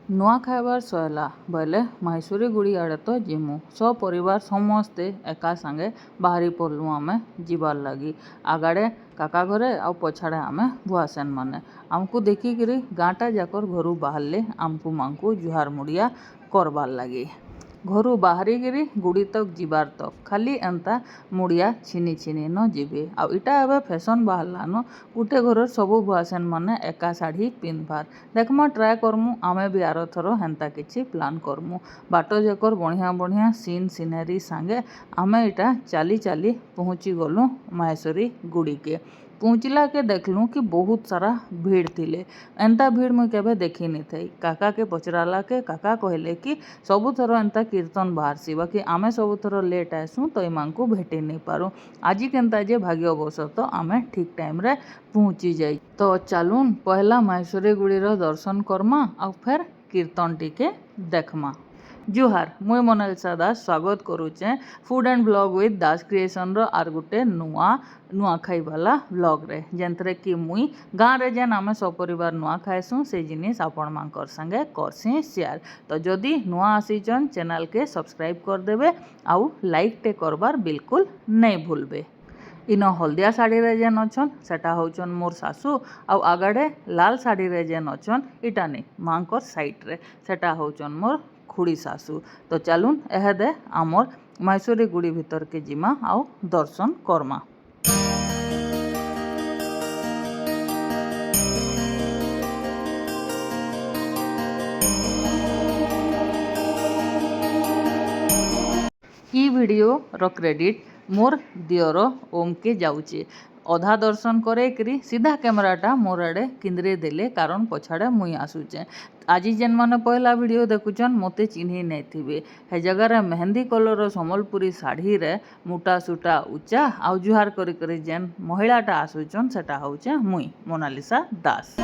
नुआ खाइबार सैला बोले माइसुरी गुड़ी आड़े तो जिमु सपरिवार समस्ते एका सांगे बाहरी पड़लु आमे जीवार लगी आगाड़े काका घरे आ पछाड़े आमे भुआसेन माने आमको देखिकी गाँटा जाकर घर बाहरले आमको मांको जुहार मुड़िया करबार लगी घर बाहरिकी गुड़ी तक जीवार तक खाली एंता मुड़िया छिनी छिनी न जीवे आ इटा एबे फैशन बाहरलान गुटे घर सबू भुआसेन माने एका शाढ़ी पिंधबार देखमा ट्राए करमु आमे भी आर थर हेन्ता किछि प्लान करमु बाट जाकर बढ़िया बढ़िया सीन सीनेरी सांगे आमे इटा चली चली पहुँची गलु माहेश्वरी गुड़ी के पहुँचला के देखलु कि बहुत सारा भीड़ थिले एंता भीड़ मुई केबे देखी नहीं थी काका के पचराला के काका कहले कि सबु थर एंता कीर्तन बाहरसी बाकी आमे सबु थर लेट आसू तो इमान को भेटी नहीं पारू आज केन्ता जे भाग्यवशत आमे ठीक टाइम रे पहुँची जाई तो चलून पहला माहेश्वरी गुड़ीर दर्शन करमा आ फिर कीर्तन टिके देखमा। जुहार मुई मोनालिसा दास स्वागत करुचे food and blog with Das creation रो आर गुटे नुआ खाई वाला ब्लॉग रे जेंतरे कि मुई गाँव रे जेन आमे सपरिवार नुआ खाएसु से जिनिस आपण मानकर संगे करसी शेयर तो जदि नुआ आसीचन चैनल के सब्सक्राइब कर देबे आउ लाइक टे करबार बिल्कुल नहीं भूलबे। इन हल्दिया शाढ़ी रे जेन अछन सेटा होचन मोर सासू आउ आगाड़े लाल शाढ़ी रे जेन अछन इटा नहीं मांकर साइड रे सेटा होचन मोर खुड़ी सासू तो चलून एहेदे आमर माहेश्वरी गुड़ी भीतर के जिमा आउ दर्शन करमा। ई वीडियो रो क्रेडिट मोर दियर ओम के जाऊचे अधा दर्शन करे करी सीधा कैमराटा मोर आड़े किंद्रे देले कारण पछाड़े मुई आसुचे आज जेन माने पहला वीडियो देखुचन मोते चिन्ही नहीं थिबे हे जगह रे मेहंदी कलर सम्बलपुरी साड़ी रे मुटा सुटा उच्चा आउ जुहार करी करी जेन महिलाटा आसुचन सेटा होचे मुई मोनालिसा दास।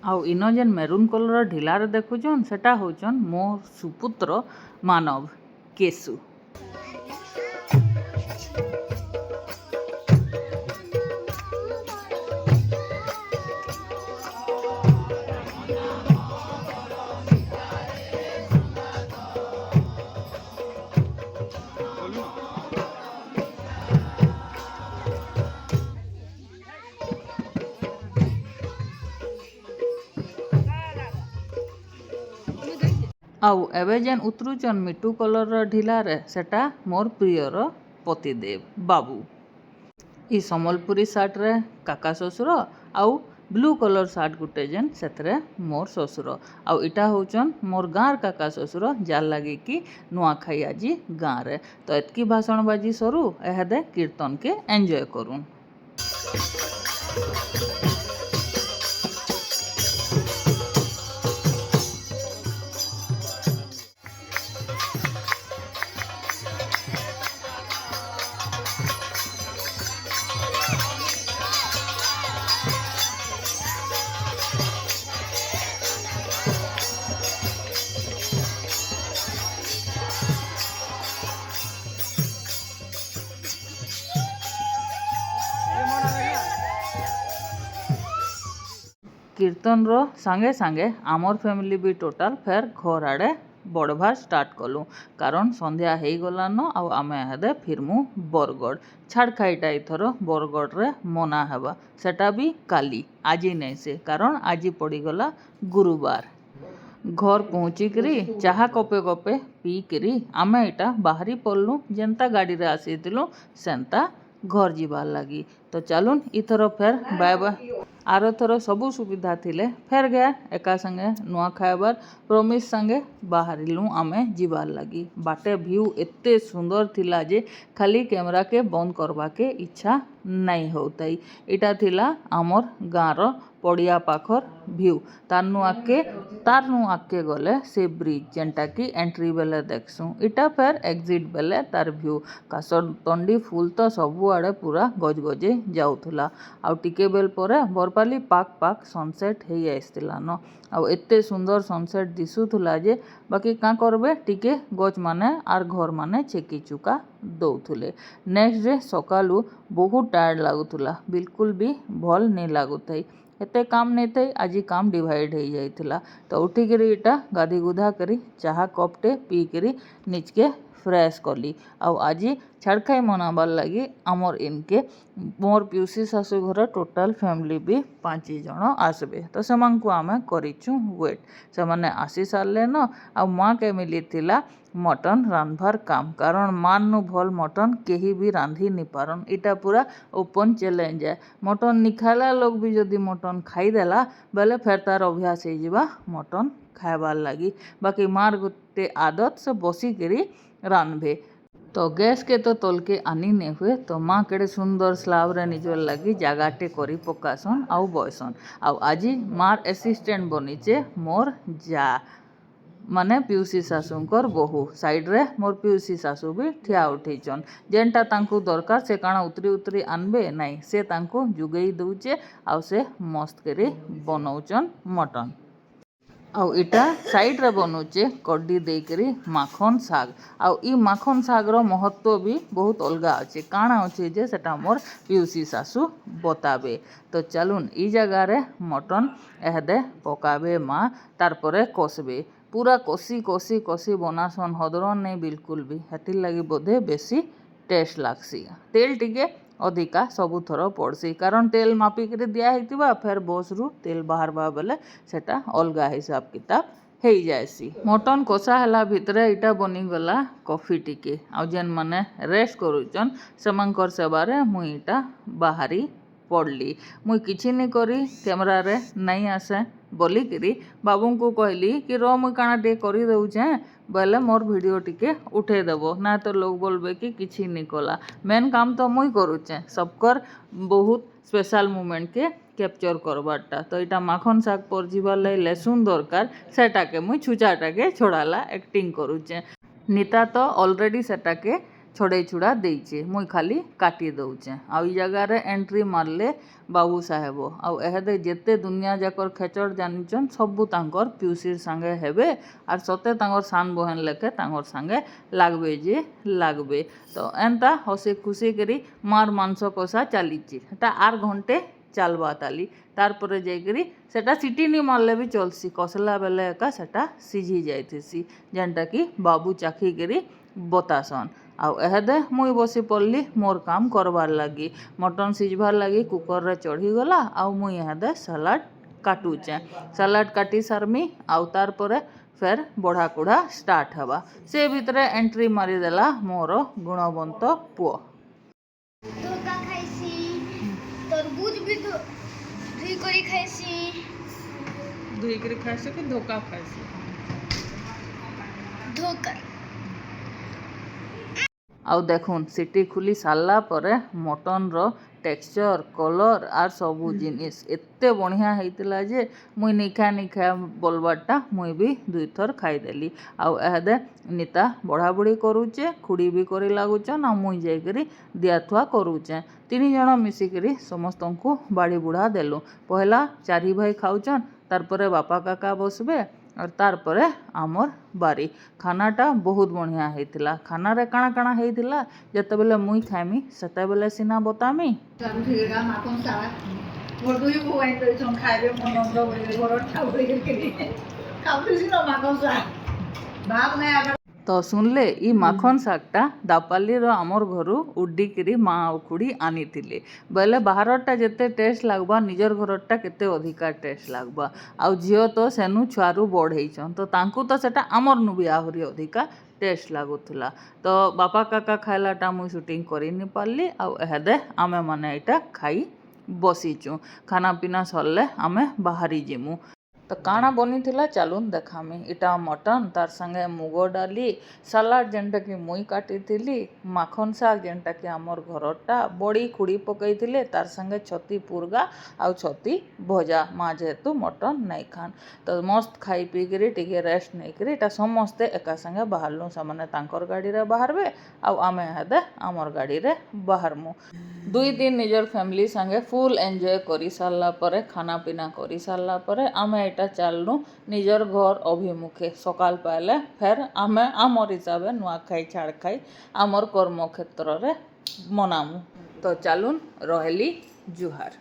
आउ इन जेन मेरून कलर ढिलार देखुचन सेटा होचन मोर सुपुत्र मानव केसु। आउ एवं जेन उतरुचन मिट्टू कलर ढिलार सेटा मोर प्रियर पतिदेव बाबू ई सम्बलपुरी सार्ट रे काका ससुर आउ ब्लू कलर सार्ट गुटे जेन सेतरे मोर ससुर आउ इटा होचन मोर गाँर काका ससुर जार लगे कि नुआ खाई आज गाँव रे तो एतकी भाषण बाजी सरू एहेदे कीर्तन के एंजॉय करूँ। कीर्तन रो सांगे सांगे आमर फैमिली भी टोटाल फेर घर आड़े ବଢ଼ବାର୍ ଷ୍ଟାର୍ଟ କଲୁ କାରଣ ସନ୍ଧ୍ୟା ହେଇଗଲାନ ଆଉ ଆମେ ଏହାଦେ ଫିର୍ମୁ ବରଗଡ଼। ଛାଡ଼ ଖାଇଟା ଏଥର ବରଗଡ଼ରେ ମନା ହେବା ସେଟା ବି କାଲି ଆଜି ନାଇଁ ସେ କାରଣ ଆଜି ପଡ଼ିଗଲା ଗୁରୁବାର। ଘର ପହଞ୍ଚିକିରି ଚାହା କପେ କପେ ପିଇକିରି ଆମେ ଏଇଟା ବାହାରି ପଡ଼ଲୁ ଯେନ୍ତା ଗାଡ଼ିରେ ଆସିଥିଲୁ ସେନ୍ତା ଘର ଯିବାର୍ ଲାଗି। ତ ଚାଲୁନ୍ ଇଥର ଫେର୍ ବାଏ ବାଏ। ଆରଥର ସବୁ ସୁବିଧା ଥିଲେ ଫେର୍ ଗା ଏକା ସାଙ୍ଗେ ନୂଆ ଖାଇବାର୍ ପ୍ରମିସ୍ ସାଙ୍ଗେ ବାହାରିଲୁ ଆମେ ଯିବାର୍ ଲାଗି। ବାଟେ ଭିୟୁ ଏତେ ସୁନ୍ଦର ଥିଲା ଯେ ଖାଲି କ୍ୟାମେରାକେ ବନ୍ଦ କରବାକେ ଇଚ୍ଛା ନାଇଁ ହଉଥାଇ। ଏଇଟା ଥିଲା ଆମର୍ ଗାଁର ପଡ଼ିଆ ପାଖର ଭିୟୁ। ତାରନୁ ଆଗକେ ଗଲେ ସେ ବ୍ରିଜ ଯେନ୍ଟାକି ଏଣ୍ଟ୍ରି ବେଲେ ଦେଖସୁଁ। ଇଟା ଫେର୍ ଏକ୍ଜିଟ୍ ବେଲେ ତାର ଭିୟୁ। କାଶତଣ୍ଡି ଫୁଲ ତ ସବୁଆଡ଼େ ପୁରା ଗଜଗଜେଇ ଯାଉଥିଲା। ଆଉ ଟିକେ ବେଲ ପରେ ବରପାଲି ପାକ୍ ସନସେଟ୍ ହେଇ ଆସିଥିଲାନ। ଆଉ ଏତେ ସୁନ୍ଦର ସନସେଟ୍ ଦିଶୁଥିଲା ଯେ ବାକି କାଁ କରବେ ଟିକେ ଗଛମାନେ ଆର୍ ଘରମାନେ ଛେକି ଚୁକା ଦଉଥିଲେ। ନେକ୍ସଟ ଡେ ସକାଳୁ ବହୁତ ଟାୟାର୍ଡ ଲାଗୁଥିଲା ବିଲକୁଲ ବି ଭଲ ନେଇ ଲାଗୁଥାଇ। ଏତେ କାମ ନେଇଥାଇ ଆଜି କାମ ଡିଭାଇଡ୍ ହେଇଯାଇଥିଲା। ତ ଉଠିକିରି ଇଟା ଗାଧି ଗୁଧା କରି ଚାହା କପ୍ଟେ ପିଇକିରି ନିଜକେ ଫ୍ରେଶ କଲି। ଆଉ ଆଜି ଛାଡ଼ଖାଇ ମନାବାର ଲାଗି ଆମର୍ ଇନକେ ମୋର୍ ପିଉସୀ ଶାଶୁ ଘର ଟୋଟାଲ ଫ୍ୟାମିଲି ବି 5 ଜଣ ଆସିବେ। ତ ସେମାନଙ୍କୁ ଆମେ କରିଛୁ ୱେଟ୍। ସେମାନେ ଆସି ସାରିଲେନ ଆଉ ମାକେ ମିଲିଥିଲା ମଟନ୍ ରାନ୍ଧବାର କାମ କାରଣ ମାର୍ନୁ ଭଲ ମଟନ୍ କେହି ବି ରାନ୍ଧି ନି ପାରନ୍। ଇଟା ପୁରା ଓପନ୍ ଚ୍ୟାଲେଞ୍ଜ ଏ। ମଟନ୍ ନି ଖାଇଲା ଲୋକ ବି ଯଦି ମଟନ୍ ଖାଇଦେଲା ବେଲେ ଫେର୍ ତାର ଅଭ୍ୟାସ ହେଇଯିବା ମଟନ୍ ଖାଇବାର୍ ଲାଗି। ବାକି ମାର ଗୋଟେ ଆଦତ ସେ ବସିକିରି ରାନ୍ଧବେ। ତ ଗ୍ୟାସ୍କେ ତ ତଲକେ ଆନି ନେ ହୁଏ ତ ମା କେଡ଼େ ସୁନ୍ଦର ସ୍ଲାବରେ ନିଜର ଲାଗି ଜାଗାଟେ କରି ପକାସନ୍ ଆଉ ବୟସନ୍। ଆଉ ଆଜି ମାର ଆସିଷ୍ଟାଣ୍ଟ ବନିଛେ ମୋର ଯା ମାନେ ପିଉସୀ ଶାଶୁଙ୍କର ବୋହୂ। ସାଇଡ଼ରେ ମୋର ପିଉସୀ ଶାଶୁ ବି ଠିଆ ଉଠେଇଛନ୍। ଯେନ୍ଟା ତାଙ୍କୁ ଦରକାର ସେ କାଣା ଉତରି ଆନବେ ନାଇଁ ସେ ତାଙ୍କୁ ଯୁଗେଇ ଦଉଛେ ଆଉ ସେ ମସ୍ତ କରି ବନଉଛନ୍ ମଟନ୍। ଆଉ ଇଟା ସାଇଡ଼ରେ ବନଉଛେ କଡ୍ଡି ଦେଇକରି ମାଖନ ଶାଗ। ଆଉ ଇ ମାଖନ ଶାଗର ମହତ୍ଵ ବି ବହୁତ ଅଲଗା ଅଛି। କାଣା ଅଛି ଯେ ସେଟା ମୋର ପିଉସୀ ଶାଶୁ ବତାବେ। ତ ଚାଲୁନ୍ ଇ ଜାଗାରେ ମଟନ୍ ଏହାଦେ ପକାବେ ମା ତାର ପରେ କଷବେ। ପୁରା କଷି ବନାସନ୍ ହଦରନ ନେଇ ବିଲକୁଲ ବି। ହେଥିର୍ ଲାଗି ବୋଧେ ବେଶୀ ଟେଷ୍ଟ ଲାଗ୍ସି। ତେଲ ଟିକେ ଅଧିକା ସବୁଥର ପଡ଼ସି କାରଣ ତେଲ ମାପିକିରି ଦିଆ ହେଇଥିବା ଫେର୍ ବସରୁ ତେଲ ବାହାରବା ବେଲେ ସେଟା ଅଲଗା ହିସାବ କିତାବ ହେଇଯାଏସି। ମଟନ୍ କଷା ହେଲା ଭିତରେ ଇଟା ବନିଗଲା କଫି ଟିକେ। ଆଉ ଯେନ୍ ମାନେ ରେଷ୍ଟ କରୁଛନ୍ ସେମାନଙ୍କର ସେବାରେ ମୁଇଁ ଇଟା ବାହାରି ପଡ଼ଲି। ମୁଇଁ କିଛି ନି କରି କ୍ୟାମେରାରେ ନାଇଁ ଆସେ ବୋଲିକିରି ବାବୁଙ୍କୁ କହିଲି କି ର ମୁଇଁ କାଣା ଟିକେ କରିଦଉଛେଁ ବୋଇଲେ ମୋର ଭିଡ଼ିଓ ଟିକେ ଉଠେଇଦେବ ନା ତ ଲୋକ ବୋଲବେ କି କିଛି ନି କଲା। ମେନ୍ କାମ ତ ମୁଇଁ କରୁଛେଁ ସବକର ବହୁତ ସ୍ପେଶାଲ ମୁମେଣ୍ଟକେ କ୍ୟାପଚର କରବାରଟା। ତ ଏଇଟା ମାଖନ ଶାଗ ପର ଯିବାର ଲାଗି ଲେସୁନ ଦରକାର ସେଟାକେ ମୁଇଁ ଛୁଚାଟାକେ ଛଡ଼ାଲା ଆକ୍ଟିଂ କରୁଛେଁ। ନିତା ତ ଅଲରେଡ଼ି ସେଟାକେ ଛଡ଼େଇ ଛୁଡ଼ା ଦେଇଛେ ମୁଇଁ ଖାଲି କାଟି ଦଉଛେଁ। ଆଉ ଇ ଜାଗାରେ ଏଣ୍ଟ୍ରି ମାରଲେ ବାବୁ ସାହେବ ଆଉ ଏହାଦେ ଯେତେ ଦୁନିଆ ଯାକର ଖେଚଡ଼ ଜାନିଛନ୍ ସବୁ ତାଙ୍କର ପିଉସୀର ସାଙ୍ଗେ ହେବେ ଆର୍ ସତେ ତାଙ୍କର ସାନ ବହେନ ଲେଖେ ତାଙ୍କର ସାଙ୍ଗେ ଲାଗବେ ଯେ ଲାଗବେ। ତ ଏନ୍ତା ହସି ଖୁସି କରି ମାର ମାଂସ କଷା ଚାଲିଛି। ସେଟା ଆର୍ ଘଣ୍ଟେ ଚାଲବା ତାଲି ତାରପରେ ଯାଇକରି ସେଟା ସିଟି ନି ମାରଲେ ବି ଚଲସି କଷଲା ବେଲେ ଏକା ସେଟା ସିଝି ଯାଇଥିସି ଯେନ୍ଟାକି ବାବୁ ଚାଖିକିରି ବତାସନ୍। ଆଉ ଏହାଦେ ମୁଇଁ ବସି ପଡ଼ଲି ମୋର କାମ କରବାର ଲାଗି। ମଟନ୍ ସିଝବାର ଲାଗି କୁକରରେ ଚଢ଼ିଗଲା ଆଉ ମୁଇଁ ଏହାଦେ ସାଲାଡ଼ କାଟୁଛେଁ। ସାଲାଡ଼ କାଟି ସାରମି ଆଉ ତାର ପରେ ଫେର୍ ବଢ଼ା କୁଢ଼ା ଷ୍ଟାର୍ଟ ହେବା। ସେ ଭିତରେ ଏଣ୍ଟ୍ରି ମାରିଦେଲା ମୋର ଗୁଣବନ୍ତ ପୁଅ। ଧୋକା ଖାଇସି ତରବୁଜ ବି ଧୁଇ କରି ଖାଇସି। ଧୁଇକିରି ଖାଇସି କି ଧୋକା ଖାଇସି? ଧୋକା। ଆଉ ଦେଖୁନ୍ ସିଟି ଖୁଲି ସାରିଲା ପରେ ମଟନର ଟେକ୍ସଚର କଲର୍ ଆର୍ ସବୁ ଜିନିଷ ଏତେ ବଢ଼ିଆ ହେଇଥିଲା ଯେ ମୁଇଁ ନିଖା ବୋଲବାରଟା ମୁଇଁ ବି 2 ଥର ଖାଇଦେଲି। ଆଉ ଏହାଦେ ନିତା ବଢ଼ାବୁଢ଼ି କରୁଛେ ଖୁଡ଼ି ବି କରି ଲାଗୁଛନ୍ ଆଉ ମୁଇଁ ଯାଇକରି ଦିଆଥୁଆ କରୁଛେଁ। 3 ଜଣ ମିଶିକିରି ସମସ୍ତଙ୍କୁ ବାଢ଼ି ବୁଢ଼ା ଦେଲୁ। ପହଲା 4 ଭାଇ ଖାଉଛନ୍ ତାରପରେ ବାପା କାକା ବସବେ और तार परे आमर बारी। खानाटा बहुत बढ़िया होइतिला। खानारे काଣା काଣା ହେଇଥିଲା ଯେତେବେଲେ ମୁଇଁ ଖାଇମି ସେତେବେଲେ ସିନା ବତାମି। तो सुनले ई माखन शागटा दापालीर आमर घरु उड्डिकी माँ आउ खुड़ी आनी बोले बाहरटा जिते टेस्ट लगवा निजर घरटा केते अधिका टेस्ट लगवा आउ झील तो सेनु छुआरू बढ़ईछन तो तांकू तो सेटा आमर नु भी आहरी अधिका टेस्ट लगुला तो बापा काका खाइलाटा मुई शूटिंग करी नी पारली आउ एहेदे आमे माने एटा खाई बसीचु खाना पीना सरले आमे बाहरी जिमु तो काଣା बनी चलून देखामी इटा मटन तार संगे मुग डाली सलाड जेनटा कि मुई काटी माखन शाग जेनटा कि आमर घरटा बड़ी खुड़ी पकई तार संगे छती पुरगा आउ छती भजा माँ जेहेतु मटन नहीं खान तो मस्त खाई पी करी टिके रेस्ट नहीं करी इटा समस्ते एका संगे बाहरलु से तांकर गाड़ी रे बाहरबे आउ आमे हेदे आमर गाड़ी रे बाहरमु 2 दिन निजर फैमिली संगे फुल एंजॉय करी सारला परे खाना पीना करी सारला परे आमे एटा चलनु निजर घर अभिमुखे सकाल पाइले फेर आमे आमर हिसाबे नुआखाई छाड़खाई आमर कर्म क्षेत्र रे मनामु तो चलुन रहेली जुहार।